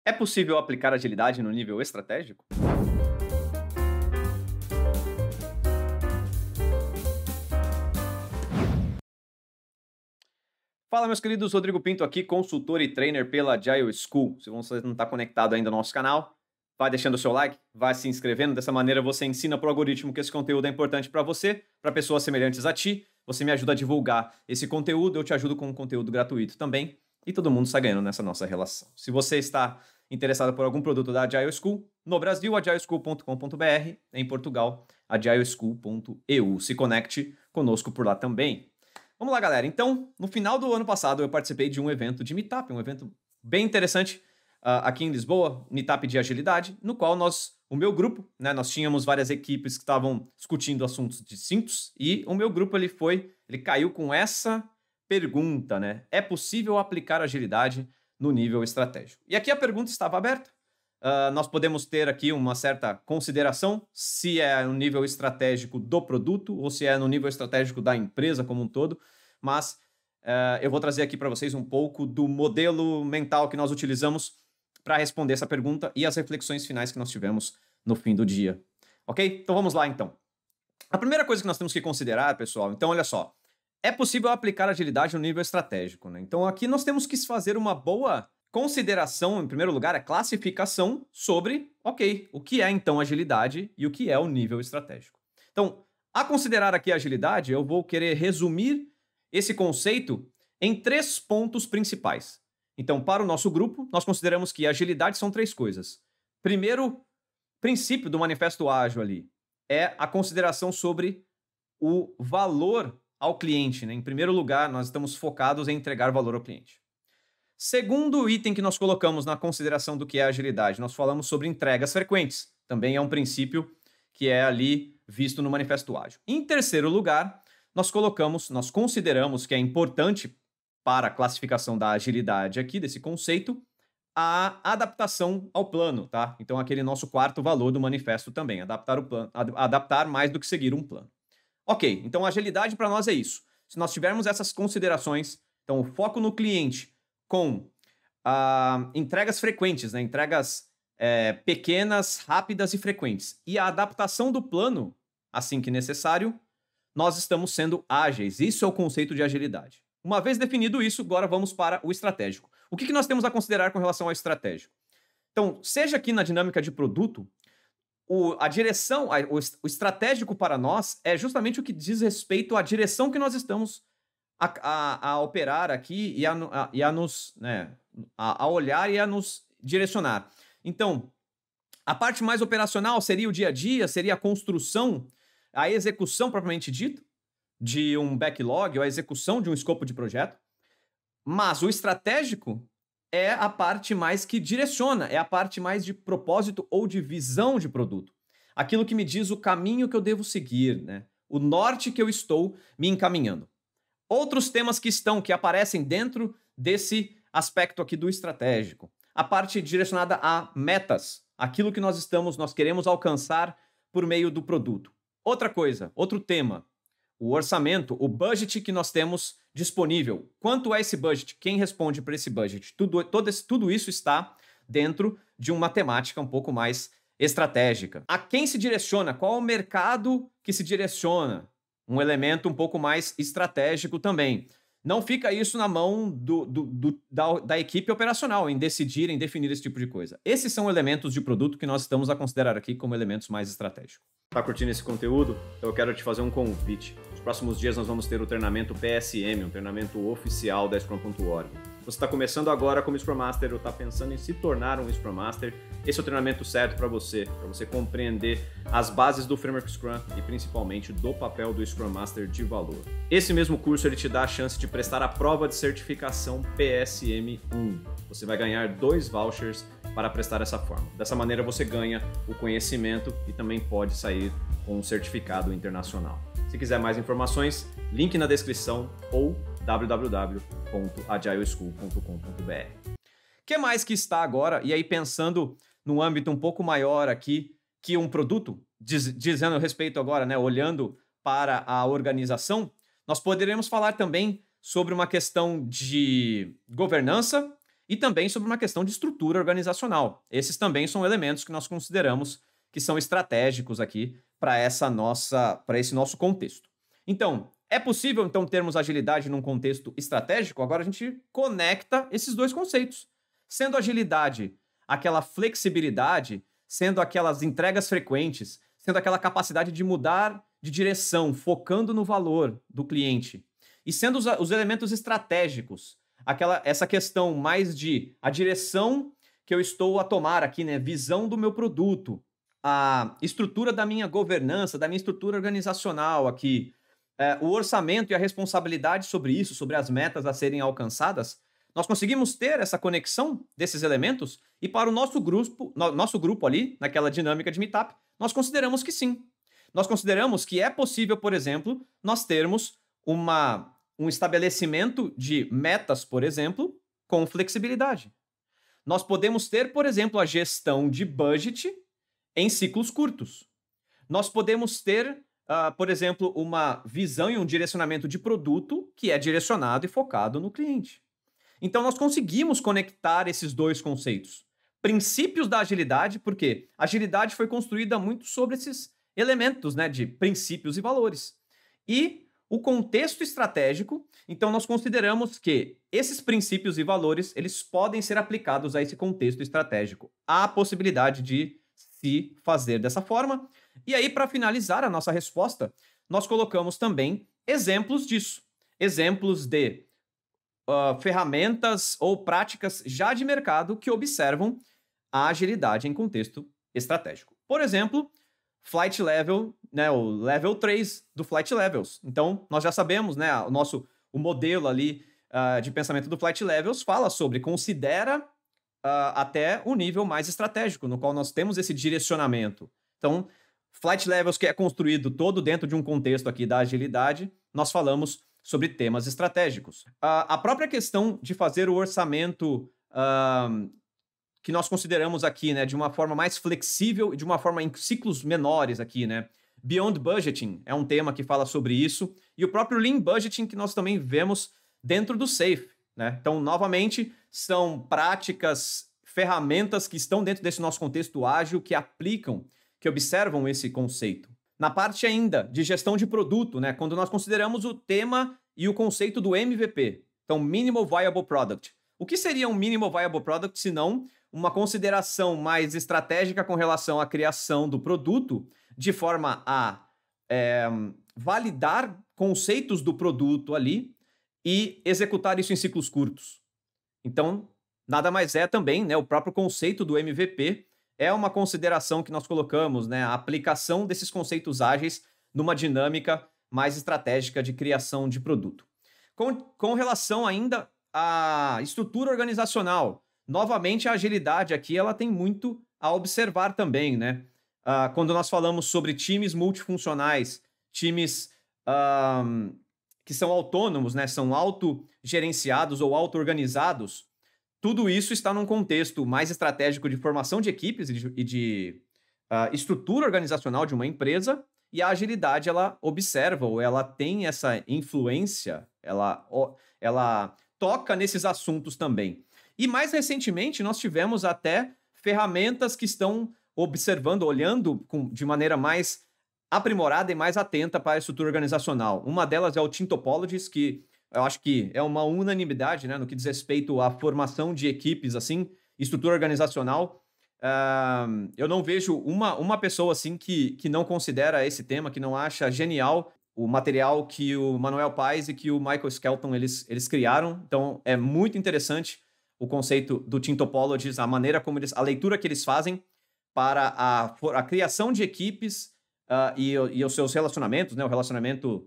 É possível aplicar agilidade no nível estratégico? Fala, meus queridos, Rodrigo Pinto aqui, consultor e trainer pela Agile School. Se você não está conectado ainda no nosso canal, vai deixando o seu like, vai se inscrevendo. Dessa maneira você ensina para o algoritmo que esse conteúdo é importante para você, para pessoas semelhantes a ti. Você me ajuda a divulgar esse conteúdo, eu te ajudo com um conteúdo gratuito também. E todo mundo está ganhando nessa nossa relação. Se você está interessado por algum produto da Agile School, no Brasil, agileschool.com.br, em Portugal, agileschool.eu. Se conecte conosco por lá também. Vamos lá, galera. Então, no final do ano passado, eu participei de um evento de Meetup, um evento bem interessante aqui em Lisboa, Meetup de agilidade, no qual o meu grupo, né, nós tínhamos várias equipes que estavam discutindo assuntos distintos e o meu grupo ele caiu com essa pergunta, né? É possível aplicar agilidade no nível estratégico? E aqui a pergunta estava aberta. Nós podemos ter aqui uma certa consideração se é no nível estratégico do produto ou se é no nível estratégico da empresa como um todo, mas eu vou trazer aqui para vocês um pouco do modelo mental que nós utilizamos para responder essa pergunta e as reflexões finais que nós tivemos no fim do dia. Ok? Então vamos lá, então. A primeira coisa que nós temos que considerar, pessoal, então olha só, é possível aplicar agilidade no nível estratégico, né? Então aqui nós temos que fazer uma boa consideração, em primeiro lugar, é classificação sobre, ok, o que é então agilidade e o que é o nível estratégico. Então, a considerar aqui a agilidade, eu vou querer resumir esse conceito em 3 pontos principais. Então, para o nosso grupo, nós consideramos que agilidade são 3 coisas. Primeiro princípio do Manifesto Ágil ali é a consideração sobre o valor ao cliente, né? Em primeiro lugar, nós estamos focados em entregar valor ao cliente. Segundo item que nós colocamos na consideração do que é agilidade, nós falamos sobre entregas frequentes. Também é um princípio que é ali visto no Manifesto Ágil. Em terceiro lugar, nós consideramos que é importante para a classificação da agilidade aqui, desse conceito, a adaptação ao plano, tá? Então, aquele nosso quarto valor do manifesto também, adaptar o plano, adaptar mais do que seguir um plano. Ok, então agilidade para nós é isso. Se nós tivermos essas considerações, então o foco no cliente com entregas frequentes, né? Entregas pequenas, rápidas e frequentes, e a adaptação do plano, assim que necessário, nós estamos sendo ágeis. Isso é o conceito de agilidade. Uma vez definido isso, agora vamos para o estratégico. O que nós temos a considerar com relação ao estratégico? Então, seja aqui na dinâmica de produto, a direção, o estratégico para nós é justamente o que diz respeito à direção que nós estamos a operar aqui e a nos, né, a olhar e a nos direcionar. Então, a parte mais operacional seria o dia a dia, seria a construção, a execução propriamente dita de um backlog ou a execução de um escopo de projeto. Mas o estratégico é a parte mais que direciona, é a parte mais de propósito ou de visão de produto. Aquilo que me diz o caminho que eu devo seguir, né? O norte que eu estou me encaminhando. Outros temas que aparecem dentro desse aspecto aqui do estratégico. A parte direcionada a metas, aquilo que nós queremos alcançar por meio do produto. Outra coisa, outro tema, o orçamento, o budget que nós temos disponível. Quanto é esse budget? Quem responde para esse budget? Tudo isso está dentro de uma temática um pouco mais estratégica. A quem se direciona? Qual é o mercado que se direciona? Um elemento um pouco mais estratégico também. Não fica isso na mão da equipe operacional em decidir, em definir esse tipo de coisa. Esses são elementos de produto que nós estamos a considerar aqui como elementos mais estratégicos. Tá curtindo esse conteúdo? Então eu quero te fazer um convite. Nos próximos dias nós vamos ter o treinamento PSM, um treinamento oficial da Scrum.org. Você está começando agora como Scrum Master ou está pensando em se tornar um Scrum Master, esse é o treinamento certo para você compreender as bases do Framework Scrum e principalmente do papel do Scrum Master de valor. Esse mesmo curso ele te dá a chance de prestar a prova de certificação PSM1. Você vai ganhar 2 vouchers para prestar essa forma. Dessa maneira você ganha o conhecimento e também pode sair com um certificado internacional. Se quiser mais informações, link na descrição ou www.agileschool.com.br. O que mais que está agora, e aí pensando num âmbito um pouco maior aqui, que um produto, dizendo respeito agora, né, olhando para a organização, nós poderemos falar também sobre uma questão de governança e também sobre uma questão de estrutura organizacional. Esses também são elementos que nós consideramos que são estratégicos aqui para esse nosso contexto. Então, é possível então termos agilidade num contexto estratégico? Agora a gente conecta esses dois conceitos. Sendo agilidade aquela flexibilidade, sendo aquelas entregas frequentes, sendo aquela capacidade de mudar de direção, focando no valor do cliente. E sendo os elementos estratégicos, essa questão mais de a direção que eu estou a tomar aqui, né? Visão do meu produto, a estrutura da minha governança, da minha estrutura organizacional aqui, o orçamento e a responsabilidade sobre isso, sobre as metas a serem alcançadas, nós conseguimos ter essa conexão desses elementos e para o nosso grupo ali, naquela dinâmica de meetup, nós consideramos que sim. Nós consideramos que é possível, por exemplo, nós termos um estabelecimento de metas, por exemplo, com flexibilidade. Nós podemos ter, por exemplo, a gestão de budget em ciclos curtos. Nós podemos ter, por exemplo, uma visão e um direcionamento de produto que é direcionado e focado no cliente. Então, nós conseguimos conectar esses dois conceitos. Princípios da agilidade, porque a agilidade foi construída muito sobre esses elementos, né, de princípios e valores. E o contexto estratégico, então nós consideramos que esses princípios e valores, eles podem ser aplicados a esse contexto estratégico. Há a possibilidade de se fazer dessa forma. E aí, para finalizar a nossa resposta, nós colocamos também exemplos disso. Exemplos de ferramentas ou práticas já de mercado que observam a agilidade em contexto estratégico. Por exemplo, Flight Level, né, o Level 3 do Flight Levels. Então, nós já sabemos, né, o modelo ali de pensamento do Flight Levels fala sobre, considera até o nível mais estratégico, no qual nós temos esse direcionamento. Então, Flight Levels, que é construído todo dentro de um contexto aqui da agilidade, nós falamos sobre temas estratégicos. A própria questão de fazer o orçamento que nós consideramos aqui, né, de uma forma mais flexível e de uma forma em ciclos menores aqui, né? Beyond Budgeting é um tema que fala sobre isso, e o próprio Lean Budgeting que nós também vemos dentro do SAFe, né? Então, novamente, são práticas, ferramentas que estão dentro desse nosso contexto ágil, que aplicam, que observam esse conceito. Na parte ainda de gestão de produto, né, quando nós consideramos o tema e o conceito do MVP, então Minimal Viable Product. O que seria um Minimal Viable Product se não uma consideração mais estratégica com relação à criação do produto, de forma a validar conceitos do produto ali e executar isso em ciclos curtos. Então, nada mais é também, né, o próprio conceito do MVP é uma consideração que nós colocamos, né, a aplicação desses conceitos ágeis numa dinâmica mais estratégica de criação de produto. Com relação ainda à estrutura organizacional, novamente a agilidade aqui ela tem muito a observar também, né? Quando nós falamos sobre times multifuncionais, times que são autônomos, né, são autogerenciados ou auto-organizados, tudo isso está num contexto mais estratégico de formação de equipes e de estrutura organizacional de uma empresa, e a agilidade, ela observa, ou ela tem essa influência, ela toca nesses assuntos também. E mais recentemente, nós tivemos até ferramentas que estão observando, olhando de maneira mais aprimorada e mais atenta para a estrutura organizacional. Uma delas é o Team Topologies, que eu acho que é uma unanimidade, né, no que diz respeito à formação de equipes, assim, estrutura organizacional. Eu não vejo uma pessoa assim que não considera esse tema, que não acha genial o material que o Manuel Paes e que o Michael Skelton eles criaram. Então, é muito interessante o conceito do Team Topologies, a maneira como a leitura que eles fazem para a criação de equipes e os seus relacionamentos, né, o relacionamento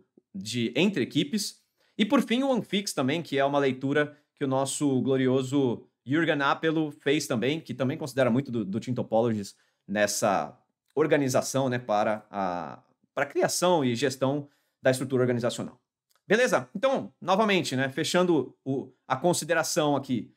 entre equipes. E, por fim, o Unfix também, que é uma leitura que o nosso glorioso Jürgen Apelo fez também, que também considera muito do Team Topologies nessa organização, né, para a criação e gestão da estrutura organizacional. Beleza? Então, novamente, né, fechando a consideração aqui,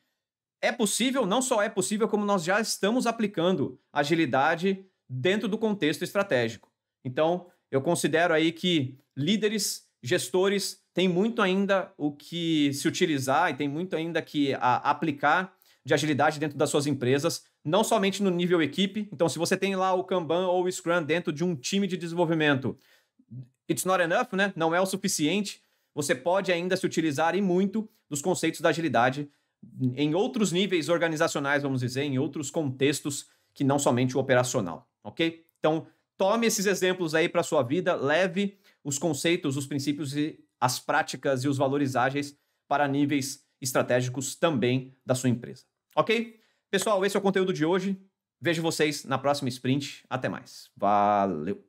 é possível, não só é possível, como nós já estamos aplicando agilidade dentro do contexto estratégico. Então, eu considero aí que líderes, gestores, têm muito ainda o que se utilizar e tem muito ainda que aplicar de agilidade dentro das suas empresas, não somente no nível equipe. Então, se você tem lá o Kanban ou o Scrum dentro de um time de desenvolvimento, it's not enough, né? Não é o suficiente. Você pode ainda se utilizar e muito dos conceitos da agilidade em outros níveis organizacionais, vamos dizer, em outros contextos que não somente o operacional, ok? Então, tome esses exemplos aí para a sua vida, leve os conceitos, os princípios e as práticas e os valores ágeis para níveis estratégicos também da sua empresa, ok? Pessoal, esse é o conteúdo de hoje. Vejo vocês na próxima sprint. Até mais. Valeu!